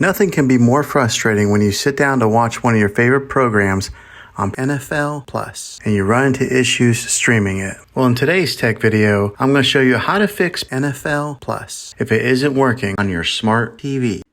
Nothing can be more frustrating when you sit down to watch one of your favorite programs on NFL Plus and you run into issues streaming it. Well, in today's tech video, I'm going to show you how to fix NFL Plus if it isn't working on your smart TV.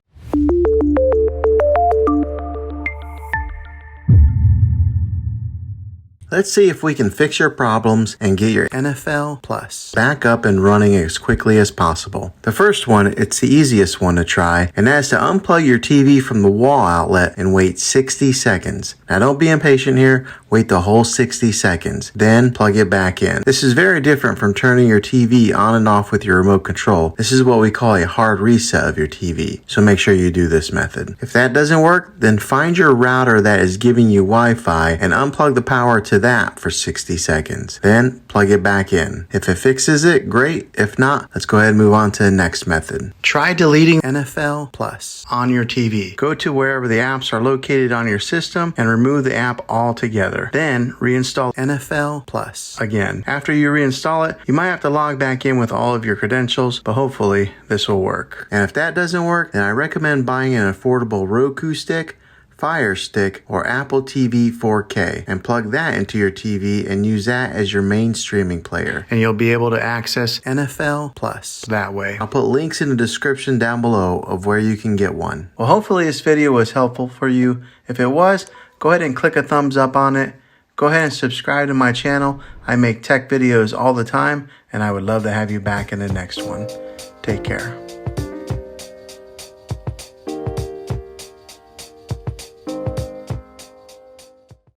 Let's see if we can fix your problems and get your NFL Plus back up and running as quickly as possible. The first one, it's the easiest one to try, and that's to unplug your TV from the wall outlet and wait 60 seconds. Now don't be impatient here, wait the whole 60 seconds, then plug it back in. This is very different from turning your TV on and off with your remote control. This is what we call a hard reset of your TV, so make sure you do this method. If that doesn't work, then find your router that is giving you Wi-Fi and unplug the power to that for 60 seconds. Then plug it back in. If it fixes it, great. If not, let's go ahead and move on to the next method. Try deleting NFL Plus on your TV. Go to wherever the apps are located on your system and remove the app altogether. Then reinstall NFL Plus again. After you reinstall it, you might have to log back in with all of your credentials, but hopefully this will work. And if that doesn't work, then I recommend buying an affordable Roku stick, Fire Stick, or Apple TV 4K and plug that into your TV and use that as your main streaming player. And you'll be able to access NFL Plus that way. I'll put links in the description down below of where you can get one. Well, hopefully this video was helpful for you. If it was, go ahead and click a thumbs up on it. Go ahead and subscribe to my channel. I make tech videos all the time, and I would love to have you back in the next one. Take care.